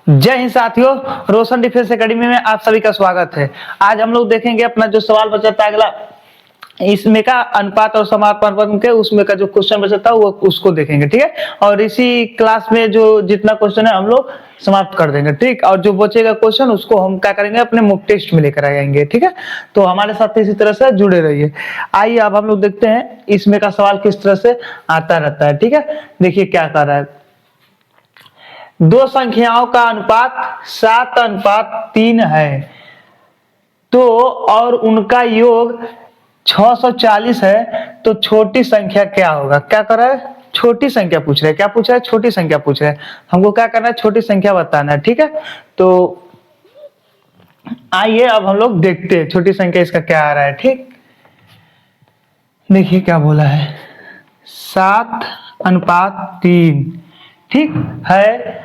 जय हिंद साथियों, रोशन defence academy में आप सभी का स्वागत है। आज हम लोग देखेंगे अपना जो सवाल बचा था अगला, इसमें का अनुपात और समापन के उसमें का जो क्वेश्चन बचा था वो उसको देखेंगे, ठीक है। और इसी क्लास में जो जितना क्वेश्चन है हम लोग समाप्त कर देंगे, ठीक। और जो बचेगा क्वेश्चन उसको हम क्या करेंगे, अपने मॉक टेस्ट में लेकर आएंगे, ठीक है। तो हमारे साथ इसी तरह से जुड़े रहिए। आइए अब हम लोग देखते हैं इसमें का सवाल किस तरह से आता रहता है, ठीक है। देखिए क्या कर रहा है। दो संख्याओं का अनुपात 7:3 है तो और उनका योग 640 है, तो छोटी संख्या क्या होगा। क्या कर रहा है, छोटी संख्या पूछ रहा है। क्या पूछ रहा है, छोटी संख्या पूछ रहा है। हमको क्या करना है, छोटी संख्या बताना है, ठीक है। तो आइए अब हम लोग देखते हैं छोटी संख्या इसका क्या आ रहा है, ठीक। देखिए क्या बोला है, 7:3, ठीक है।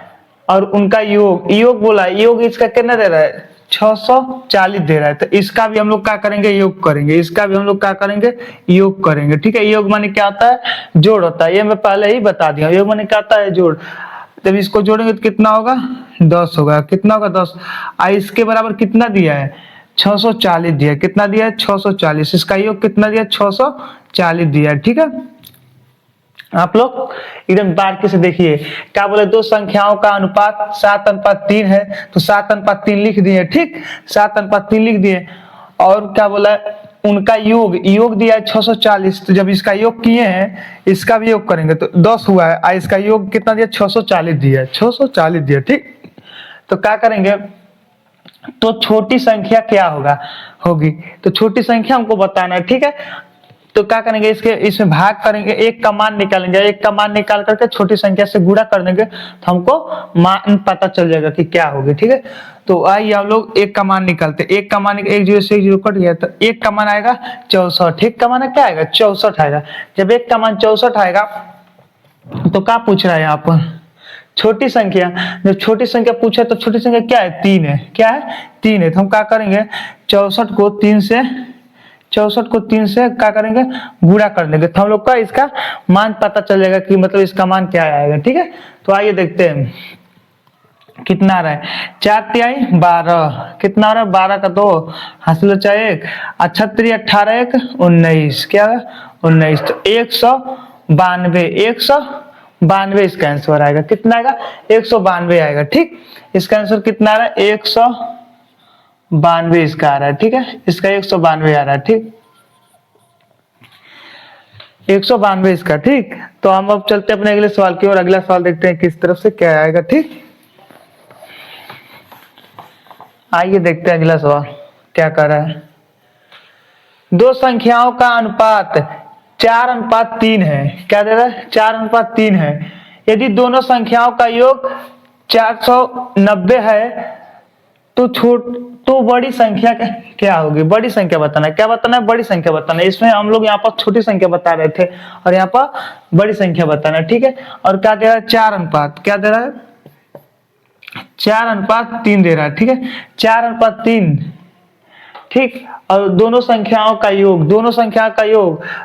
और उनका योग योग बोला है, योग इसका कितना दे रहा है, 640 दे रहा है। तो इसका भी हम लोग क्या करेंगे, योग करेंगे। इसका भी हम लोग क्या करेंगे, योग करेंगे, ठीक है। योग माने क्या होता है, जोड़ होता है। ये मैं पहले ही बता दिया, योग माने क्या होता है, जोड़। जब इसको जोड़ेंगे तो कितना होगा, 10 होगा। कितना होगा, 10। इसके बराबर कितना दिया है, 640 दिया है। कितना दिया है, 640। इसका योग कितना दिया है, 640 दिया है, ठीक है। आप लोग एकदम बारीकी से देखिए क्या बोले, दो संख्याओं का अनुपात 7:3 है, तो 7:3 लिख दिए, ठीक। 7:3 लिख दिए। और क्या बोला है, उनका योग योग दिया है 640। तो जब इसका योग किए हैं, इसका भी योग करेंगे तो 10 हुआ है। इसका योग कितना दिया, 640 दिया है, 640 दिया, ठीक। तो क्या करेंगे, तो छोटी संख्या क्या होगा, होगी। तो छोटी संख्या हमको बताना है, ठीक है। तो क्या करेंगे, इसके इसमें भाग करेंगे, एक का मान निकालेंगे। एक का मान निकाल करके छोटी संख्या से गुणा कर देंगे तो हमको मान पता चल जाएगा कि क्या होगी, ठीक है। तो आइए हम लोग एक का मान निकालते। एक का मान, एक जीरो से एक जीरो कट गया, तो एक का मान आएगा 64। एक का मान क्या आएगा, 64 आएगा। जब एक का मान 64 आएगा तो क्या पूछ रहा है यहाँ पर, छोटी संख्या। जब छोटी संख्या पूछा तो छोटी संख्या क्या है, 3 है। क्या है, 3 है। तो हम क्या करेंगे, 64 को 3 से क्या करेंगे, गुणा कर देंगे। तो हम लोग का इसका मान पता चल जाएगा कि मतलब इसका मान क्या आएगा, ठीक है। तो आइए देखते हैं कितना आ रहा है। 4×3 12, कितना आ रहा है, 12 का 2 हासिल बचा 1, 36 18 1 19, क्या है 19। तो 192 इसका आंसर आएगा। कितना आएगा, 192 आएगा, ठीक। इसका आंसर कितना आ रहा है, 192 इसका आ रहा है, ठीक है। इसका 192 आ रहा है, ठीक। 192 इसका, ठीक। तो हम अब चलते हैं अपने अगले सवाल की ओर। अगला सवाल देखते हैं किस तरफ से क्या आएगा, ठीक। आइए देखते हैं अगला सवाल क्या कर रहा है। दो संख्याओं का अनुपात 4:3 है। क्या दे रहा है, 4:3 है। यदि दोनों संख्याओं का योग 490 है तो बड़ी संख्या क्या होगी। बड़ी संख्या बताना है। क्या बताना है, बड़ी संख्या बताना है। इसमें हम लोग यहाँ पर छोटी संख्या बता रहे थे और यहाँ पर बड़ी संख्या बताना है, ठीक है। और क्या दे रहा है, 4 अनुपात, क्या दे रहा है, 4:3 दे रहा है, ठीक है। 4:3, ठीक। और दोनों संख्याओं का योग,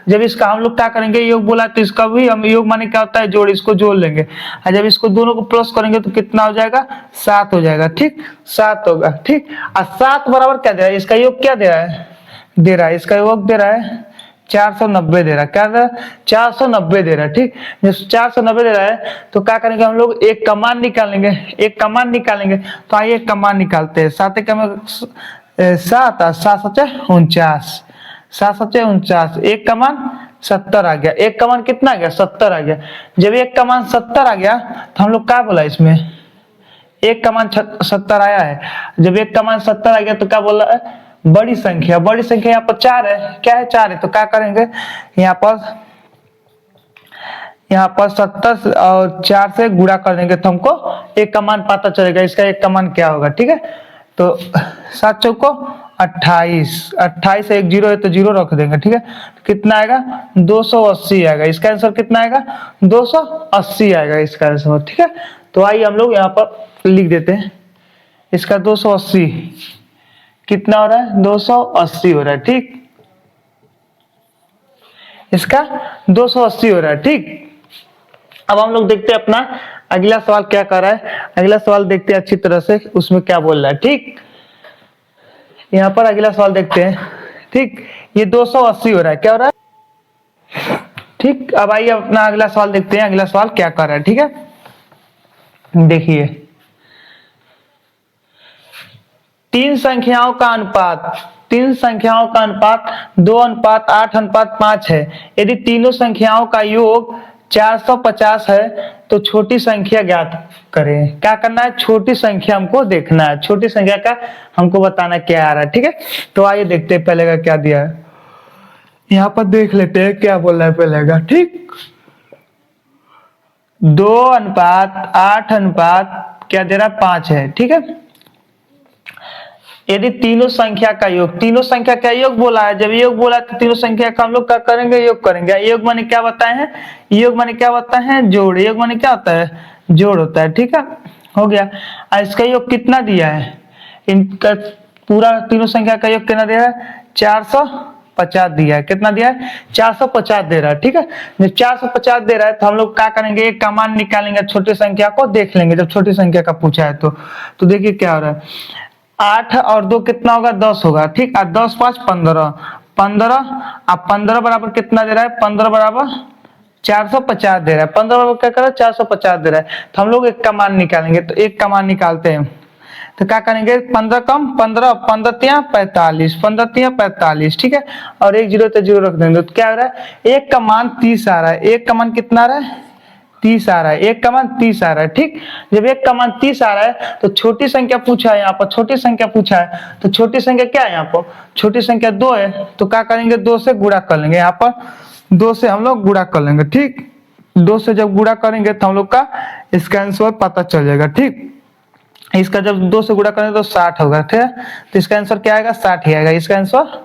जब इसका हम लोग क्या करेंगे, योग बोला तो इसका भी हम योग माने क्या होता है, जोड़। इसको जोड़ लेंगे और जब इसको दोनों को प्लस करेंगे तो कितना हो जाएगा, 7 हो जाएगा, ठीक। 7 होगा, ठीक। और 7 बराबर क्या दे रहा है, इसका योग क्या दे रहा है, इसका योग दे रहा है 490 दे रहा है। क्या दे रहा है, 490 दे रहा है, ठीक। जब 490 दे रहा है तो क्या करेंगे, हम लोग एक का मान निकालेंगे। तो आइए एक का मान निकालते हैं। 7 7 7 49, 7 49। एक का मान 70 आ गया। एक का मान कितना आ गया, 70 आ गया। जब एक का मान 70 आ गया तो हम लोग क्या बोला, इसमें एक का मान 70 आया है। जब एक का मान 70 आ गया तो क्या बोला है, बड़ी संख्या यहाँ पर 4 है। क्या है, 4 है। तो क्या करेंगे, यहाँ पर 70 और 4 से गुणा कर देंगे तो हमको एक का मान पता चलेगा। इसका एक का मान क्या होगा, ठीक है। तो 7 चौको 28 से एक जीरो है तो जीरो रख देंगे, ठीक है। कितना आएगा, 280 आएगा। इसका आंसर कितना आएगा, 280 आएगा इसका आंसर, ठीक है। तो आइए हम लोग यहाँ पर लिख देते हैं इसका 280 कितना हो रहा है, 280 हो रहा है, ठीक। इसका 280 हो रहा है, ठीक। अब हम लोग देखते हैं अपना अगला सवाल क्या कर रहा है, अगला सवाल देखते हैं अच्छी तरह से उसमें क्या बोल रहा है। ठीक, यहाँ पर अगला सवाल देखते हैं। ठीक, ये 280 हो रहा है, क्या हो रहा है। ठीक, अब आइए अपना अगला सवाल देखते हैं, अगला सवाल क्या कर रहा है। ठीक है, देखिए, तीन संख्याओं का अनुपात, तीन संख्याओं का अनुपात 2:8:5 है। यदि तीनों संख्याओं का योग 450 है तो छोटी संख्या ज्ञात करें। क्या करना है, छोटी संख्या हमको देखना है, छोटी संख्या का हमको बताना क्या आ रहा है। ठीक है, तो आइए देखते हैं पहले का क्या दिया है, यहाँ पर देख लेते हैं क्या बोल रहा है पहले का। ठीक, 2:8 क्या दे रहा है, 5 है। ठीक है, यदि तीनों संख्या का योग, तीनों संख्या का योग बोला है, जब योग बोला है तो तीनों संख्या का हम लोग क्या करेंगे, योग करेंगे। योग माने क्या बताए हैं, योग माने क्या बताए हैं, जोड़। योग माने क्या होता है, जोड़ होता है। ठीक है, हो गया। और इसका योग कितना दिया है, इनका पूरा तीनों संख्या का योग कितना दिया है, 450 दिया है। कितना दिया है, 450 दे रहा है। ठीक है, जब 450 दे रहा है तो हम लोग क्या करेंगे, एक का मान निकालेंगे, छोटी संख्या को देख लेंगे जब छोटी संख्या का पूछा है तो देखिए क्या हो रहा है, 8 और 2 कितना होगा, 10 होगा। ठीक, और 10 5 15, 15 अब 15 बराबर कितना दे रहा है, 15 बराबर 450 दे रहा है। 15 बराबर क्या कर रहा है, 450 दे रहा है। तो हम लोग एक का मान निकालेंगे, तो एक का मान निकालते हैं तो क्या करेंगे, 15 कम 15, 15 तिया 45, 15 तिया 45। ठीक है, और एक जीरो तो जीरो रख देंगे, तो क्या हो रहा है, एक का मान 30 आ रहा है। एक का मान कितना आ रहा है, 30 आ रहा है। एक का मान 30 आ रहा है। ठीक, जब एक का मान 30 आ रहा है तो छोटी संख्या पूछा है, यहाँ पर छोटी संख्या पूछा है, तो छोटी संख्या क्या है, यहाँ पर छोटी संख्या 2 है। तो क्या करेंगे, 2 से गुणा कर लेंगे, यहाँ पर 2 से हम लोग गुणा कर लेंगे। ठीक, 2 से जब गुणा करेंगे तो हम लोग का इसका आंसर पता चल जाएगा। ठीक, इसका जब 2 से गुणा करेंगे तो 60 होगा। ठीक है, तो इसका आंसर क्या आएगा, 60 ही आएगा, इसका आंसर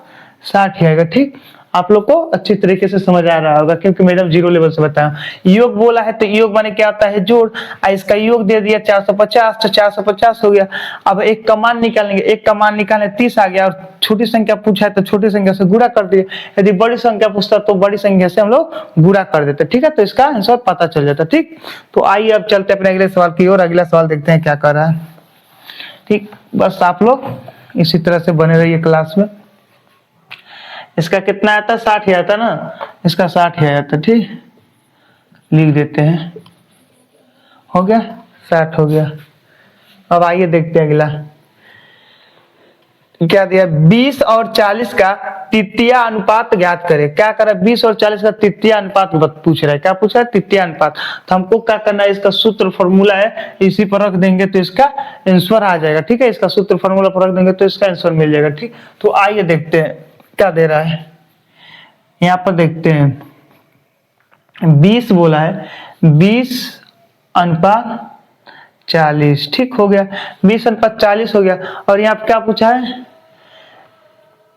60 ही आएगा। ठीक, आप लोग को अच्छी तरीके से समझ आ रहा होगा क्योंकि मैडम जीरो लेवल से बताया। योग बोला है तो योग माने क्या आता है, जोड़। इसका योग दे दिया 450, तो 450 हो गया। अब एक का मान निकालेंगे, एक का मान निकालने 30 आ गया, और छोटी संख्या पूछा है तो छोटी संख्या से गुणा कर दिए। यदि बड़ी संख्या पूछता तो बड़ी संख्या से हम लोग गुणा कर देते। ठीक है, तो इसका आंसर पता चल जाता। ठीक, तो आइए अब चलते अपने अगले सवाल की ओर। अगला सवाल देखते हैं क्या कर रहा है। ठीक, बस आप लोग इसी तरह से बने रहिए क्लास में। इसका कितना आया था, 60 ही आया था ना, इसका 60 ही आया था। ठीक, लिख देते हैं, हो गया 60 हो गया। अब आइए देखते हैं अगला क्या दिया, 20 और 40 का तृतीय अनुपात ज्ञात करें। क्या करा, 20 और 40 का तृतीय अनुपात पूछ रहा है। क्या पूछ रहा है, तृतीय अनुपात। तो हमको क्या करना है, इसका सूत्र फॉर्मूला है, इसी पर रख देंगे तो इसका आंसर आ जाएगा। ठीक है, इसका सूत्र फॉर्मूला पर रख देंगे तो इसका आंसर मिल जाएगा। ठीक, तो आइए देखते हैं क्या दे रहा है। यहाँ पर देखते हैं 20 बोला है, 20 अनुपात 40। ठीक, हो गया, 20 अनुपात 40 हो गया। और यहाँ पे क्या पूछा है,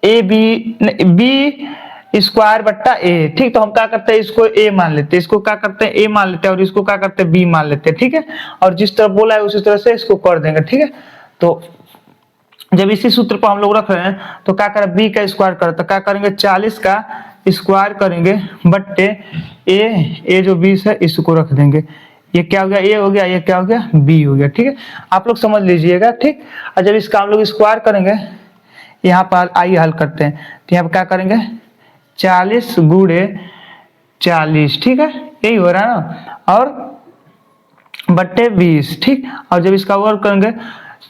ए बी स्क्वायर बट्टा ए। ठीक, तो हम क्या करते हैं, इसको ए मान लेते हैं, इसको क्या करते हैं, ए मान लेते हैं, और इसको क्या करते हैं, बी मान लेते हैं। ठीक है, और जिस तरह बोला है उसी तरह से इसको कर देंगे। ठीक है, तो जब इसी सूत्र पर हम लोग रख रहे हैं तो क्या करें, बी का स्क्वायर करें तो क्या करेंगे, 40 का स्क्वायर करेंगे बट्टे ए जो 20 है इसको रख देंगे। ये क्या हो गया, ए हो गया, ये क्या हो गया, बी हो गया। ठीक है, आप लोग समझ लीजिएगा। ठीक, और जब इसका हम लोग स्क्वायर करेंगे, यहाँ पर आइए हल करते हैं, तो यहाँ पर क्या करेंगे, 40 गुणे 40। ठीक है, यही हो रहा है ना, और बट्टे 20। ठीक, और जब इसका वर्ग करेंगे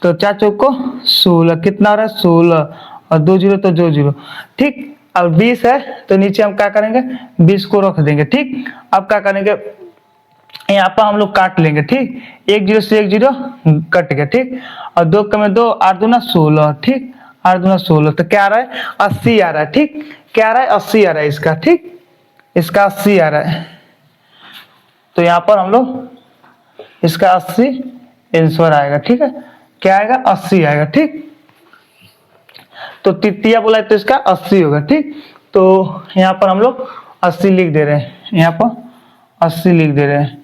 तो 4 चौक को 16, कितना हो रहा है, 16, और 2 जीरो तो 2 जीरो। ठीक, अब 20 है तो नीचे हम क्या करेंगे, 20 को रख देंगे। ठीक, अब क्या करेंगे, यहाँ पर हम लोग काट लेंगे। ठीक, एक जीरो से एक जीरो कट गया। ठीक, और 2 का में 2, 8 दूना 16। ठीक, 8 दूना 16, तो क्या आ रहा है, 80 आ रहा है। ठीक, क्या आ रहा है, 80 आ रहा है इसका। ठीक, इसका 80 आ रहा है, तो यहाँ पर हम लोग इसका 80 आंसर आएगा। ठीक है, क्या आएगा, 80 आएगा। ठीक, तो तृतीय बोला है तो इसका 80 होगा। ठीक, तो यहाँ पर हम लोग 80 लिख दे रहे हैं, यहाँ पर 80 लिख दे रहे हैं।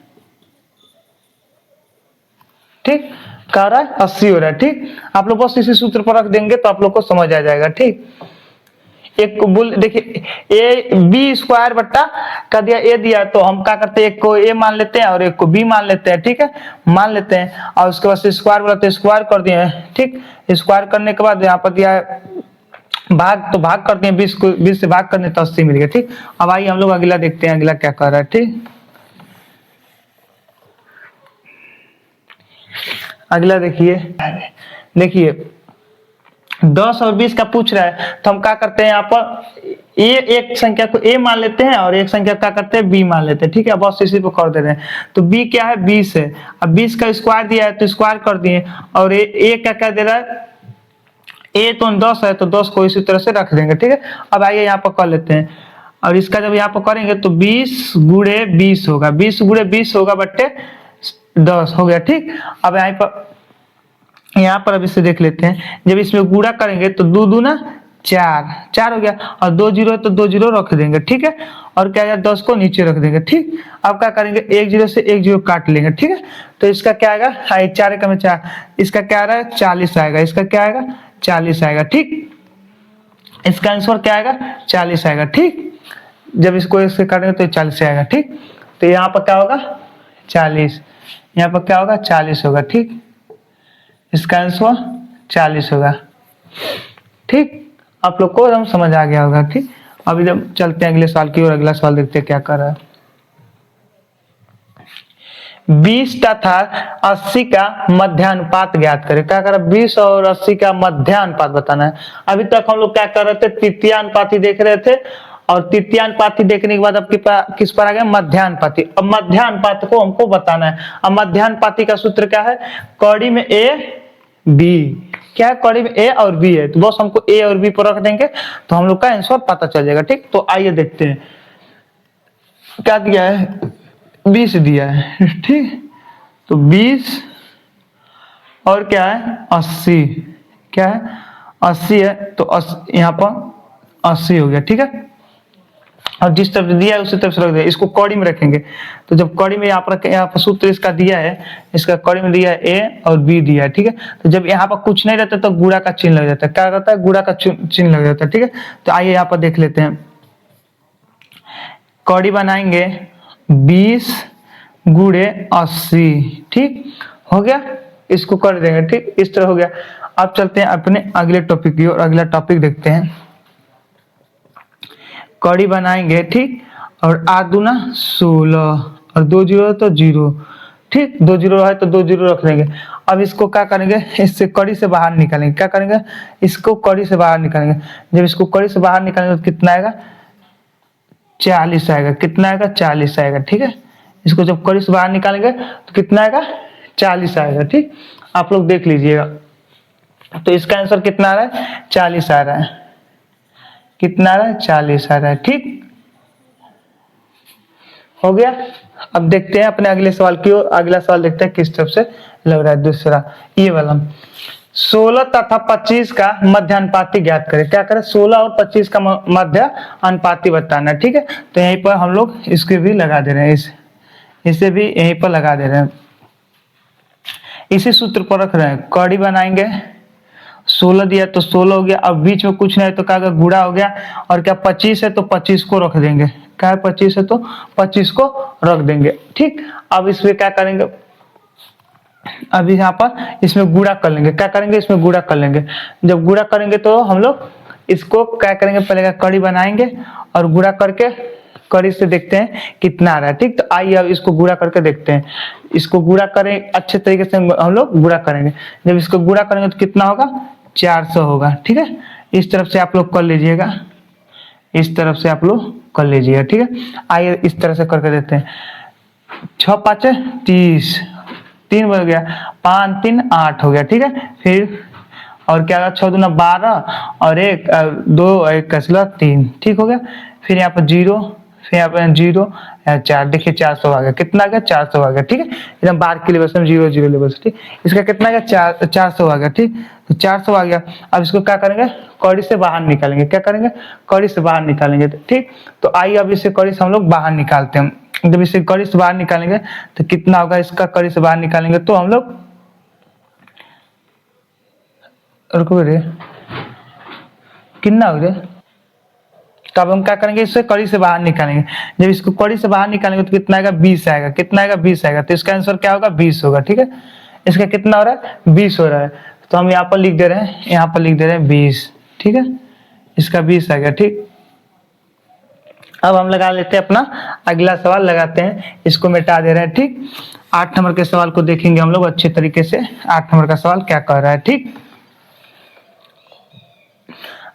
ठीक, क्या रहा है, 80 हो रहा है। ठीक, आप लोग बस इसी सूत्र पर रख देंगे तो आप लोग को समझ आ जाएगा। ठीक, एक को बोल देखिए ए बी स्क्वायर बट्टा का दिया ए दिया, तो हम क्या करते हैं, एक को ए मान लेते हैं और एक को बी मान लेते हैं, ठीक है, मान लेते हैं। और उसके बाद से स्क्वायर बोला तो स्क्वायर कर दिए, ठीक। स्क्वायर करने के बाद यहाँ पर दिया है भाग, तो भाग करते हैं 20 को, 20 से भाग करने तो 80 मिल गया, ठीक। अब आइए हम लोग अगला देखते हैं, अगला क्या कर रहा है, ठीक। अगला देखिए, देखिए 10 और 20 का पूछ रहा है, तो हम क्या करते हैं, यहाँ पर एक संख्या को a मान लेते हैं और एक संख्या क्या करते हैं b मान लेते हैं, ठीक है। बस इसी पे कर दे रहे हैं। तो b क्या है, 20 है। अब 20 का स्क्वायर दिया है तो स्क्वायर कर दिए, और a क्या क्या दे रहा है, a तो 10 है, तो 10 को इसी तरह से रख देंगे, ठीक है। अब आइए यहाँ पर कर लेते हैं, और इसका जब यहाँ पर करेंगे तो 20 गुणे 20 होगा, 20 गुणे 20 होगा बट्टे 10 हो गया, ठीक। अब यहाँ पर अब इसे देख लेते हैं, जब इसमें गुणा करेंगे तो 2 दूना 4, 4 हो गया, और 2 जीरो है तो 2 जीरो रख देंगे, ठीक है। और क्या है, 10 को नीचे रख देंगे, ठीक। अब क्या करेंगे, 1 जीरो से 1 जीरो काट लेंगे, ठीक है। तो इसका क्या आएगा, 4 का में 4, इसका क्या आ रहा है, 40 आएगा, इसका क्या आएगा, 40 आएगा, ठीक। इसका आंसर क्या आएगा, 40 आएगा, ठीक। जब इसको इससे काटेंगे तो 40 आएगा, ठीक। तो यहाँ पर क्या होगा, 40, यहाँ पर क्या होगा, 40 होगा, ठीक। इसका आंसर 40 होगा, ठीक। आप लोग को एकदम समझ आ गया होगा, ठीक। अभी जब चलते हैं अगले सवाल की और, अगला सवाल देखते हैं क्या कर रहा है। 20 तथा 80 का मध्यानुपात ज्ञात करें। क्या कर रहा है, 20 और 80 का मध्यानुपात बताना है। अभी तक हम लोग क्या कर रहे थे, तृतीयानुपाती देख रहे थे, और तृतीयानुपाती देखने के बाद अब किस पर आ गया, मध्यानुपाती। अब मध्यानुपात को हमको बताना है। अब मध्यानुपाती का सूत्र क्या है, कड़ी में ए बी, क्या है, कड़ी में ए और बी है, तो बस हमको ए और बी पर रख देंगे तो हम लोग का आंसर पता चल जाएगा, ठीक। तो आइए देखते हैं क्या दिया है, 20 दिया है, ठीक। तो 20 और क्या है, 80, क्या है, 80 है, तो यहाँ पर 80 हो गया, ठीक है। और जिस तरफ दिया है उसी तरफ से रख दिया, इसको कड़ी में रखेंगे। तो जब कड़ी में यहाँ पर सूत्र इसका दिया है, इसका कड़ी में दिया है ए और बी दिया है, ठीक है। तो जब यहाँ पर कुछ नहीं रहता तो गुणा का चिन्ह लग जाता है, क्या रहता है, गुणा का चिन्ह लग जाता है, ठीक है। तो आइए यहाँ पर देख लेते हैं, कड़ी बनाएंगे 20 गुणे 80, ठीक हो गया, इसको कर देंगे, ठीक, इस तरह हो गया। अब चलते हैं अपने अगले टॉपिक की और, अगला टॉपिक देखते हैं। कड़ी बनाएंगे, ठीक, और 8 दूना 16 और 2 जीरो तो 0, ठीक, 2 जीरो है तो 2 जीरो रख देंगे। अब इसको क्या करेंगे, इससे कड़ी से बाहर निकालेंगे, क्या करेंगे, इसको कड़ी से बाहर निकालेंगे। जब इसको कड़ी से बाहर निकालेंगे तो कितना आएगा, 40 आएगा, कितना आएगा, 40 आएगा, ठीक है। इसको जब कड़ी से बाहर निकालेंगे तो कितना आएगा, 40 आएगा, ठीक। आप लोग देख लीजिएगा, तो इसका आंसर कितना आ रहा है, 40 आ रहा है, कितना आ रहा है, 40 आ रहा है, ठीक हो गया। अब देखते हैं अपने अगले सवाल की ओर। अगला सवाल देखते हैं किस तरफ से लग रहा है, दूसरा ये वाला, 16 तथा 25 का मध्य अनुपाती ज्ञात करें। क्या करें, 16 और 25 का मध्य अनुपाती बताना है, ठीक है। तो यहीं पर हम लोग इसके भी लगा दे रहे हैं, इसे भी यहीं पर लगा दे रहे हैं, इसी सूत्र पर रख रहे हैं। कड़ी बनाएंगे, 16 दिया तो 16 हो गया, अब बीच में कुछ नहीं तो क्या गुणा हो गया, और क्या 25 है तो 25 को रख देंगे, क्या है, 25 है तो 25 को रख देंगे, ठीक। अब इसमें क्या करेंगे, अब यहाँ पर इसमें गुणा कर लेंगे, क्या करेंगे, इसमें गुणा कर लेंगे। जब गुणा करेंगे तो हम लोग इसको क्या करेंगे, पहले कड़ी बनाएंगे और गुणा करके कड़ी से देखते हैं कितना आ रहा है, ठीक। तो आइए अब इसको गुणा करके देखते हैं, इसको गुणा करें अच्छे तरीके से हम लोग गुणा करेंगे। जब इसको गुणा करेंगे तो कितना होगा, 400 होगा, ठीक है। इस तरफ से आप लोग कर लीजिएगा, इस तरफ से आप लोग कर लीजिएगा, ठीक है। आइए इस तरह से करके देते हैं, 6 5 30, 3 बन गया, 5 3 8 हो गया, ठीक है। फिर और क्या होगा, 6 दूना 12 और 1 2 1 कसला 3, ठीक हो गया। फिर यहाँ पर 0, फिर यहाँ पर 0 4, देखिए 400 आ गया, कितना आ गया, 400 आ गया, ठीक है। एकदम बार के लेवल से 0 0 लेवल से, ठीक। इसका कितना आ गया, 400 आ गया, ठीक। तो 400 आ गया। अब इसको क्या करेंगे, कड़ी से बाहर निकालेंगे, क्या करेंगे, कड़ी से बाहर निकालेंगे, ठीक। तो आइए अब इसे कड़ी से हम लोग बाहर निकालते हैं। जब इसे कड़ी से बाहर निकालेंगे तो कितना होगा, इसका कड़ी से बाहर निकालेंगे तो हम लोग, रुको रे, कितना हो गया, तो अब हम क्या करेंगे, इससे कड़ी से बाहर निकालेंगे। जब इसको कड़ी से बाहर निकालेंगे तो कितना आएगा, 20 आएगा। कितना आएगा, 20 आएगा। तो इसका आंसर क्या होगा, 20 होगा। ठीक है, इसका कितना हो रहा है, 20 हो रहा है। तो हम यहाँ पर लिख दे रहे हैं, यहाँ पर लिख दे रहे हैं 20। ठीक है, इसका 20 आ गया। ठीक, अब हम लगा लेते हैं अपना अगला सवाल, लगाते हैं, इसको मिटा दे रहे हैं। ठीक, 8 नंबर के सवाल को देखेंगे हम लोग अच्छे तरीके से। 8 नंबर का सवाल क्या कह रहा है। ठीक,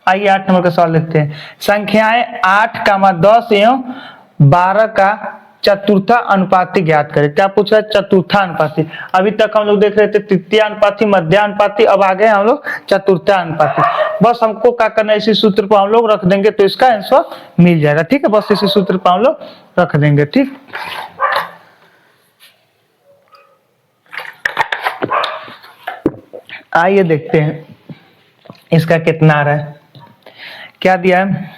आइए 8 नंबर का सवाल देखते हैं। संख्याएं 8, 10 एवं 12 का चतुर्था अनुपाती ज्ञात करें। क्या पूछ रहा है, चतुर्था अनुपाती। अभी तक हम लोग देख रहे थे तृतीय अनुपाती, मध्य अनुपाती, अब आ गए हम लोग चतुर्था अनुपाती। बस हमको क्या करना है, इसी सूत्र पर हम लोग रख देंगे तो इसका आंसर मिल जाएगा। ठीक है, बस इसी सूत्र पर हम लोग रख देंगे। ठीक, आइए देखते हैं इसका कितना आ रहा है। क्या दिया है,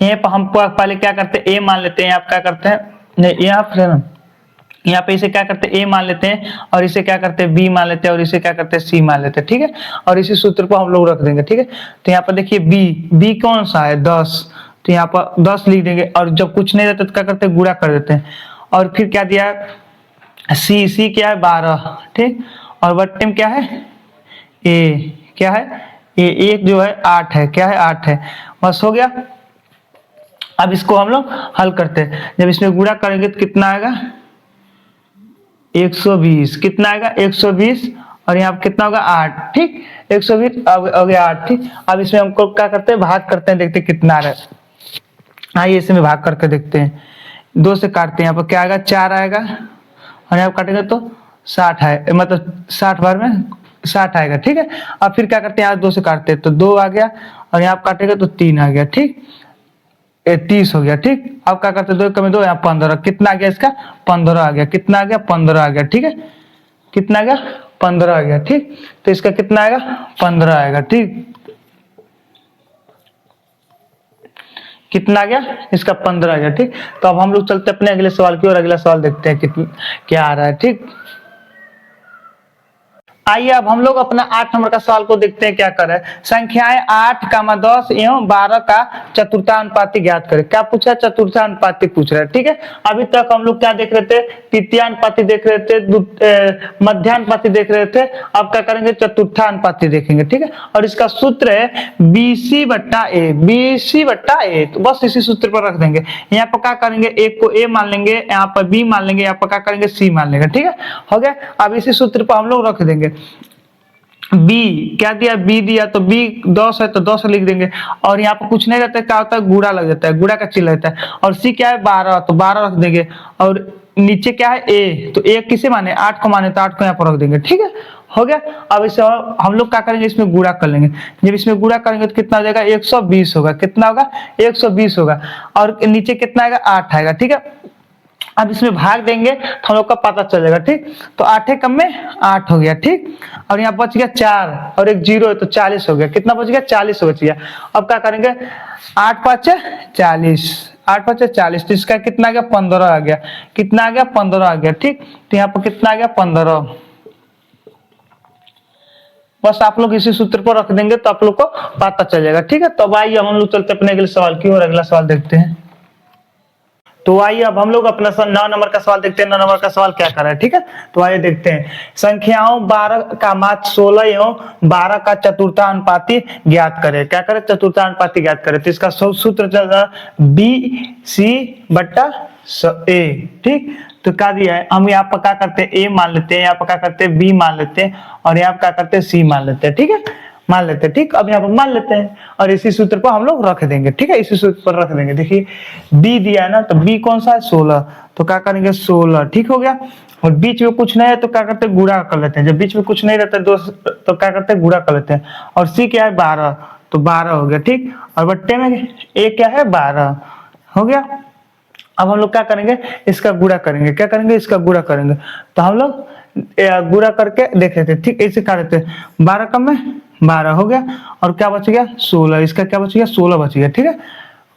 यहाँ पर हम पहले क्या करते हैं, ए मान लेते हैं। आप क्या करते हैं, नहीं यहाँ पर, यहाँ पे इसे क्या करते हैं, ए मान लेते हैं, और इसे क्या करते हैं, बी मान लेते हैं, और इसे क्या करते हैं, सी मान लेते हैं। ठीक है, और इसी सूत्र पर हम लोग रख देंगे। ठीक है, तो यहाँ पर देखिए बी कौन सा है, 10। तो यहाँ पर 10 लिख देंगे, और जब कुछ नहीं रहता तो क्या करते हैं, गुणा कर देते हैं। और फिर क्या दिया है, सी क्या है, 12। ठीक, और बट्टे में क्या है, ए क्या है, ए एक जो है 8 है। क्या है, 8 है। बस हो गया। अब इसको हम लोग हल करते हैं। जब इसमें गुणा करेंगे तो कितना आएगा, 120। कितना आएगा, 120, और यहाँ कितना होगा, 8। ठीक, 120 अब हो गया 8। ठीक, अब इसमें हमको क्या करते हैं, भाग करते हैं, देखते हैं कितना आ रहा है। आइए इसमें भाग करके देखते हैं। 2 से काटते हैं, यहाँ पर क्या आएगा, 4 आएगा, और यहाँ काटेंगे तो 60 है, मतलब 60 बार में 60 आएगा। ठीक है, अब फिर क्या करते हैं, यहाँ 2 से काटते हैं तो 2 आ गया, और यहाँ काटेंगे तो 3 आ गया। ठीक, 30 हो गया। ठीक, अब क्या करते हैं, 2 कम 2, यहाँ 15। कितना आ गया, इसका 15 आ गया। कितना आ गया, 15 आ गया। ठीक है, कितना आ गया, 15 आ गया। ठीक, तो इसका कितना आएगा, 15 आएगा। ठीक, कितना आ गया, इसका 15 आ गया। ठीक, तो अब हम लोग चलते अपने अगले सवाल की और अगला सवाल देखते हैं कितना क्या आ रहा है। ठीक, आइए अब हम लोग अपना 8 नंबर का सवाल को देखते हैं क्या कर रहा है। संख्याएं 8, 10 एवं 12 का चतुर्थानुपाती ज्ञात करें। क्या पूछा है, चतुर्थानुपाती पूछ रहा है। ठीक है, अभी तक हम लोग क्या देख रहे थे, तृतीयानुपाती देख रहे थे, मध्यानुपाती देख रहे थे। अब क्या करेंगे, चतुर्थानुपाती देखेंगे। ठीक है, और इसका सूत्र है BC बट्टा ए। BC बट्टा ए, तो बस इसी सूत्र पर रख देंगे। यहाँ पर क्या करेंगे, एक को ए मान लेंगे, यहाँ पर बी मान लेंगे, यहाँ पर क्या करेंगे, सी मान लेंगे। ठीक है, हो गया। अब इसी सूत्र पर हम लोग रख देंगे। बी क्या दिया, बी दिया, तो बी 10 है तो 10 लिख देंगे, और यहाँ पर कुछ नहीं रहता है, क्या होता है, गुणा लग जाता है, गुणा का चिन्ह रहता है। और सी क्या है, 12, तो 12 रख देंगे। और नीचे क्या है, ए, तो ए किसे माने, 8 को माने, तो 8 को यहाँ पर रख देंगे। ठीक है, हो गया। अब इसे हम लोग क्या करेंगे, इसमें गुणा कर लेंगे। जब इसमें गुणा करेंगे तो कितना हो जाएगा, 120 होगा। कितना होगा, 120 होगा, और नीचे कितना आएगा, 8 आएगा। ठीक है, अब इसमें भाग देंगे तो हम लोग का पता चल जाएगा। ठीक, तो 8 कम में 8 हो गया। ठीक, और यहाँ बच गया 4 और एक 0 है तो 40 हो गया। कितना बच गया, 40 बच गया। अब क्या करेंगे, 8 5 40, 8 5 40, तो इसका कितना आ गया, 15 आ गया। कितना आ गया, 15 आ गया। ठीक, तो यहाँ पर कितना आ गया, 15। बस आप लोग इसी सूत्र पर रख देंगे तो आप लोग को पता चल जाएगा। ठीक है, तो अब आइए हम लोग चलते अपने अगले सवाल की और अगला सवाल देखते हैं। तो आइए अब हम लोग अपना 9 नंबर का सवाल देखते हैं। 9 नंबर का सवाल क्या कर रहा है। ठीक है, तो आइए देखते हैं। संख्याओं 12 का माध्य 16 एवं 12 का चतुर्थानुपाती ज्ञात करें। क्या करें, चतुर्थानुपाती ज्ञात करें। तो इसका सूत्र चल रहा है BC बट्टा ए। ठीक, तो क्या दिया है, हम यहाँ पर क्या करते हैं, ए मान लेते हैं, यहाँ पर क्या करते हैं, बी मान लेते हैं, और यहाँ पर क्या करते हैं, सी मान लेते हैं। ठीक है, मान लेते हैं। ठीक, अब यहाँ पर मान लेते हैं और इसी सूत्र पर हम लोग रख देंगे। ठीक है, इसी सूत्र पर रख देंगे। देखिए बी दिया है ना, तो बी कौन सा है, 16, तो क्या करेंगे, 16। ठीक हो गया, और बीच में कुछ नहीं है तो क्या करते हैं, गुणा कर लेते हैं। जब बीच में कुछ नहीं रहता है तो क्या करते हैं, गुणा कर लेते हैं। और सी क्या है, 12, तो 12 हो गया। ठीक, और बट्टे में ए क्या है, 12 हो गया। अब हम लोग क्या करेंगे, इसका गुणा करेंगे। क्या करेंगे, इसका गुणा करेंगे। तो हम लोग गुणा करके देख लेते हैं। ठीक, ऐसे कर लेते हैं, 12 कम में 12 हो गया, और क्या बच गया, 16। इसका क्या बच गया, 16 बच गया। ठीक है,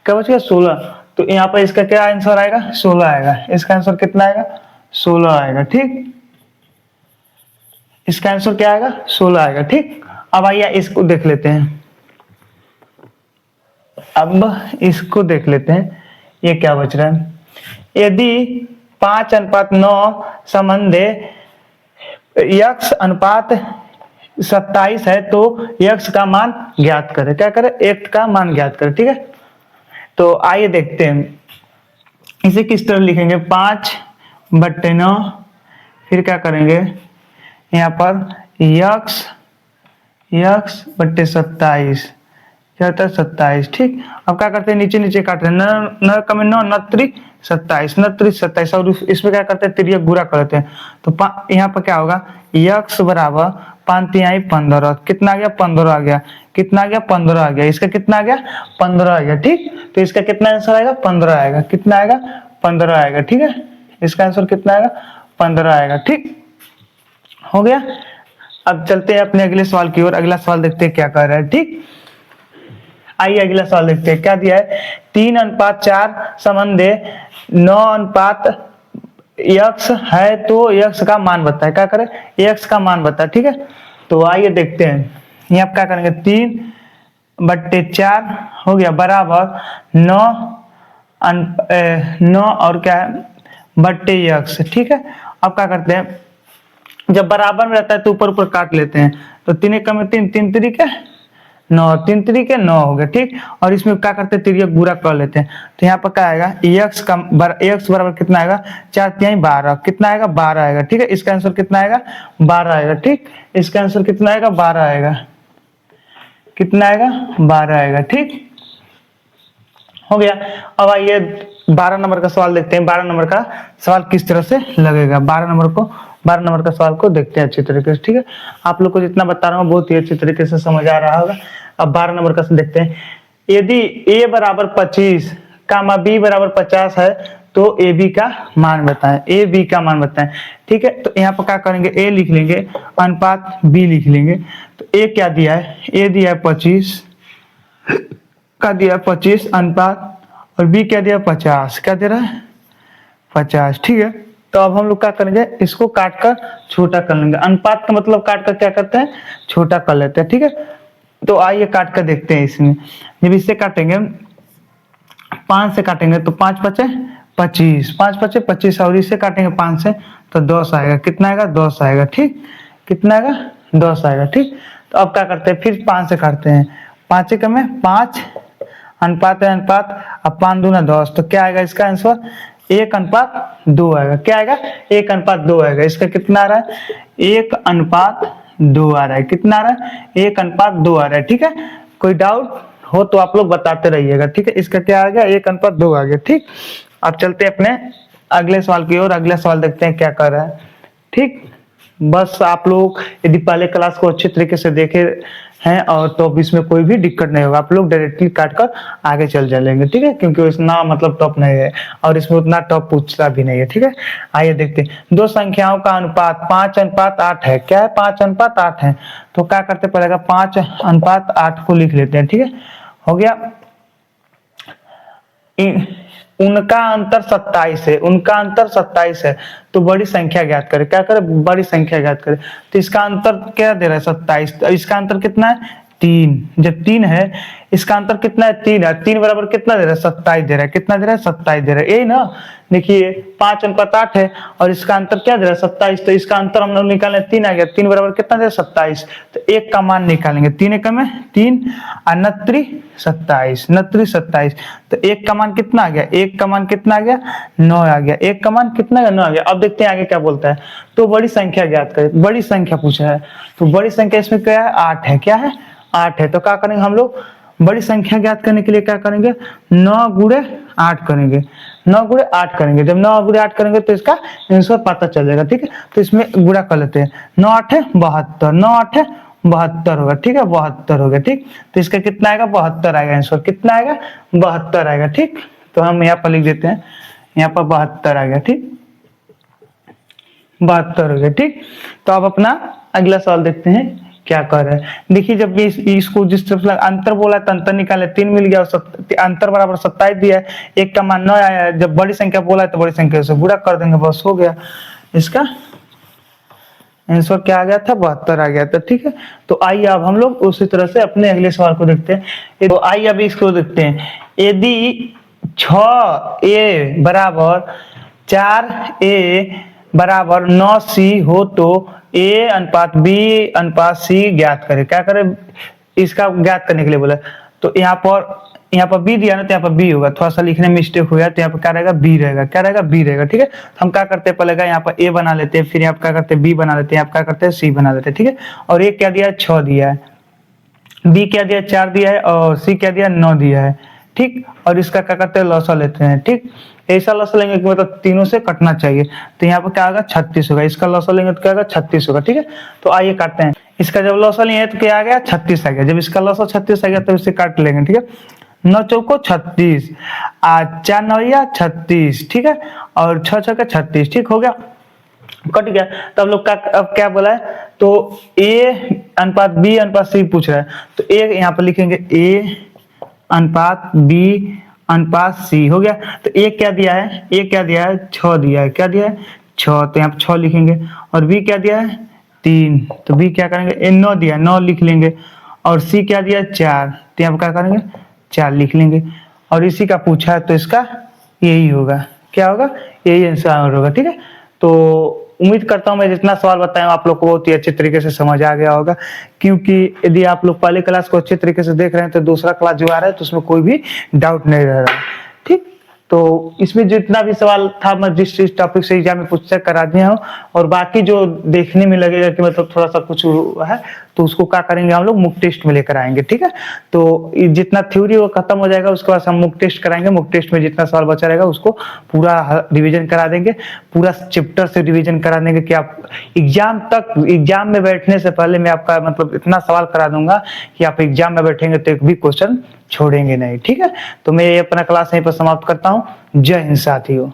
क्या बच गया, 16। तो यहाँ पर इसका क्या आंसर आएगा, 16 आएगा। इसका आंसर कितना आएगा, 16 आएगा। ठीक, इसका आंसर क्या आएगा, 16 आएगा। ठीक, अब आइए इसको देख लेते हैं। अब इसको देख लेते हैं, ये क्या बच रहा है। यदि 5:9 संबंध x अनुपात 27 है तो x का मान ज्ञात करें। क्या करें? x का मान ज्ञात करें। ठीक है, तो आइए देखते हैं इसे किस तरह लिखेंगे। 5/9, फिर क्या करेंगे यहाँ पर x/27 क्या होता है 27। ठीक, अब क्या करते हैं नीचे नीचे काट रहे हैं, 9 कम 9 9 27 9 27 और इसमें क्या करते हैं तिर्यक गुणा करते हैं। तो यहाँ पर क्या होगा x बराबर 5×3=15, कितना आ गया 15 आ गया, कितना आ गया 15 आ गया, इसका कितना आ गया 15 आ गया। ठीक, तो इसका कितना आंसर आएगा 15 आएगा, कितना आएगा 15 आएगा। ठीक है, इसका आंसर कितना आएगा 15 आएगा। ठीक हो गया। अब चलते हैं अपने अगले सवाल की ओर। अगला सवाल देखते हैं क्या कर रहा है। ठीक, आइए अगला सवाल देखते हैं क्या दिया है। 3:4 संबंध 9:x है तो x का मान बताए। क्या करें? x का मान बताए। ठीक है, तो आइए देखते हैं यहाँ क्या करेंगे 3/4 हो गया बराबर 9 और क्या है बट्टे x। ठीक है, अब क्या करते हैं जब बराबर में रहता है तो ऊपर ऊपर काट लेते हैं। तो 3 एकम 3 3 3 9 3 3 9 हो गया। ठीक, और इसमें क्या करते हैं तिर्यक गुणा कर लेते हैं। तो यहाँ पर क्या आएगा x बराबर कितना आएगा 4×3=12, कितना आएगा 12 आएगा। ठीक है, इसका आंसर कितना आएगा 12 आएगा। ठीक, इसका आंसर कितना आएगा 12 आएगा, कितना आएगा 12 आएगा। ठीक हो गया। अब आइए 12 नंबर का सवाल देखते हैं। 12 नंबर का सवाल किस तरह से लगेगा। 12 नंबर का सवाल को देखते हैं अच्छी तरीके से। ठीक है, आप लोग को जितना बता रहा हूँ बहुत ही अच्छी तरीके से समझ आ रहा होगा। अब 12 नंबर का देखते हैं। यदि a बराबर 25 कामा b बराबर 50 है तो ab का मान बताएं। ab का मान बताएं। ठीक है, तो यहाँ पर क्या करेंगे a लिख लेंगे अनुपात b लिख लेंगे। तो a क्या दिया है, a दिया है 25 का दिया 25 अनुपात और b क्या दिया 50, क्या दे रहा है 50। ठीक है, तो अब हम लोग क्या करेंगे इसको काट कर छोटा कर लेंगे। अनुपात का मतलब काट कर क्या करते हैं छोटा कर लेते हैं। ठीक है, तो आइए काट कर देखते हैं। इसमें जब इससे काटेंगे 5 से काटेंगे तो 5×5=25, 5×5=25 और इससे काटेंगे 5 से तो 10 आएगा, कितना आएगा 10 आएगा। ठीक, कितना आएगा 10 आएगा। ठीक, तो अब क्या करते हैं फिर 5 से काटते हैं, 5 एकम में 5 अनुपात है अनुपात, अब 5 दूना 10, तो क्या आएगा इसका आंसर 1:2 आएगा। क्या आएगा 1:2 आएगा। इसका कितना आ रहा है 1:2 आ रहा है, कितना आ रहा है 1:2 आ रहा है। ठीक है, कोई डाउट हो तो आप लोग बताते रहिएगा। ठीक है, इसका क्या आ गया 1:2 आ गया। ठीक, अब चलते हैं अपने अगले सवाल की ओर। अगला सवाल देखते हैं क्या कर रहा है। ठीक, बस आप लोग यदि पहले क्लास को अच्छे तरीके से देखे हैं और तो अब इसमें कोई भी दिक्कत नहीं होगा, आप लोग डायरेक्टली काट कर आगे चल जाएंगे। ठीक है, क्योंकि इतना मतलब टॉप नहीं है और इसमें उतना टॉप पूछता भी नहीं है। ठीक है, आइए देखते हैं। दो संख्याओं का अनुपात 5:8 है। क्या है 5:8 है, तो क्या करते पड़ेगा 5:8 को लिख लेते हैं। ठीक है, हो गया। उनका अंतर 27 है, उनका अंतर 27 है तो बड़ी संख्या ज्ञात करें। क्या करें बड़ी संख्या ज्ञात करें। तो इसका अंतर क्या दे रहा है 27, तो इसका अंतर कितना है 3। जब 3 है इसका अंतर कितना है 3 है, 3 बराबर कितना दे रहा है 27 दे रहा है, कितना दे रहा है 27 दे रहा है। यही ना, देखिए 5:8 है और इसका अंतर क्या दे रहा है 27, तो इसका अंतर हम लोग निकालें 3 आ गया, 3 बराबर कितना दे रहा है 27, तो 1 का मान निकालेंगे। 3 एकम में 3 29 27, तो 1 का मान कितना आ गया 1 का मान कितना आ गया 9 आ गया, 1 का मान कितना है 9 आ गया। अब देखते हैं आगे क्या बोलता है। तो बड़ी संख्या ज्ञात करें, बड़ी संख्या पूछा है तो बड़ी संख्या इसमें क्या है 8 है। क्या है 8 है, तो क्या करेंगे हम लोग बड़ी संख्या ज्ञात करने के लिए क्या करेंगे 9×8 करेंगे, 9×8 करेंगे। जब 9×8 करेंगे तो इसका आंसर पता चल जाएगा। ठीक है, तो इसमें गुणा कर लेते हैं। 9×8 है 72, 9×8 है 72 होगा। ठीक है, 72 हो गया। ठीक, तो इसका कितना आएगा 72 आएगा, आंसर कितना आएगा 72 आएगा। ठीक, तो हम यहाँ पर लिख देते हैं, यहाँ पर 72 आ गया। ठीक, 72 हो गया। ठीक, तो अब अपना अगला सवाल देखते हैं क्या कर रहा है। देखिए जब भी इसको जिस तरफ अंतर बोला तो अंतर निकाले 3 मिल गया, अंतर बराबर 27 दिया है, 1 का मान 9 आया है। जब बड़ी संख्या बोला है तो बड़ी संख्या से गुणा कर देंगे, बस हो गया। इसका आंसर क्या आ गया था, 72 आ गया था। ठीक है, तो आइए अब हम लोग उसी तरह से अपने अगले सवाल को देखते हैं। तो आइए अभी इसको देखते हैं। यदि 6a बराबर 4a बराबर 9c हो तो a अनुपात b अनुपात c ज्ञात करें। क्या करें, इसका ज्ञात करने के लिए बोला। तो यहाँ पर b दिया ना, तो यहाँ पर b होगा, थोड़ा सा लिखने में मिस्टेक हुआ, तो यहाँ पर क्या रहेगा, b रहेगा। क्या रहेगा, b रहेगा। ठीक है, तो हम क्या करते हैं, पहले यहाँ पर a बना लेते हैं, फिर यहाँ पर क्या करते हैं, b बना लेते हैं, यहाँ पर क्या करते हैं, c बना लेते हैं। ठीक है, और a क्या दिया है, 6 दिया है, b क्या दिया, 4 दिया है, और c क्या दिया, 9 दिया है। ठीक, और इसका क्या करते हैं, लॉसा लेते हैं। ठीक, ऐसा लॉसा लेंगे कि मतलब तीनों से कटना चाहिए, तो यहाँ पर क्या होगा, 36 होगा। इसका लॉसा लेंगे तो क्या होगा, 36 होगा। ठीक है, तो आइए काटते हैं। इसका जब लॉसा लिए तो क्या आ गया, 36 आ गया। जब इसका लॉसा 36 आ गया तो इसे काट लेंगे। ठीक है, 9 चौको 36, 4 9 36। ठीक है, और 6 6 36। ठीक हो गया, कट गया। तो हम लोग का अब क्या बोला है, तो a अनुपात b अनुपात c पूछ रहा है, तो a यहाँ पर लिखेंगे a अनुपात b अनुपात c हो गया। तो a क्या दिया है, a क्या दिया है, 6 दिया है। क्या दिया है, 6, तो यहाँ पर 6 लिखेंगे। और b क्या दिया है, 3, तो b क्या करेंगे, 9 दिया है, 9 लिख लेंगे। और c क्या दिया है, 4, तो यहाँ पर क्या करेंगे, 4 लिख लेंगे। और इसी का पूछा है, तो इसका यही होगा। क्या होगा, यही आंसर होगा। ठीक है, तो उम्मीद करता हूं मैं जितना सवाल बताया आप लोग को बहुत ही अच्छे तरीके से समझ आ गया होगा, क्योंकि यदि आप लोग पहले क्लास को अच्छे तरीके से देख रहे हैं तो दूसरा क्लास जो आ रहा है तो उसमें कोई भी डाउट नहीं रह रहा। ठीक, तो इसमें जितना भी सवाल था मैं जिस टॉपिक से एग्जाम में पूछता करा दिया हूँ, और बाकी जो देखने में लगेगा कि मतलब थोड़ा सा कुछ है तो उसको क्या करेंगे, हम लोग मुक टेस्ट में लेकर आएंगे। ठीक है, तो जितना थ्योरी वो खत्म हो जाएगा उसके बाद हम मुक टेस्ट कराएंगे। मुक टेस्ट में जितना सवाल बचा रहेगा उसको पूरा रिवीजन करा देंगे, पूरा चैप्टर से रिवीजन करा देंगे कि आप एग्जाम में बैठने से पहले मैं आपका मतलब इतना सवाल करा दूंगा कि आप एग्जाम में बैठेंगे तो एक भी क्वेश्चन छोड़ेंगे नहीं। ठीक है, तो मैं अपना क्लास यहीं पर समाप्त करता हूँ। जय हिंद साथियों।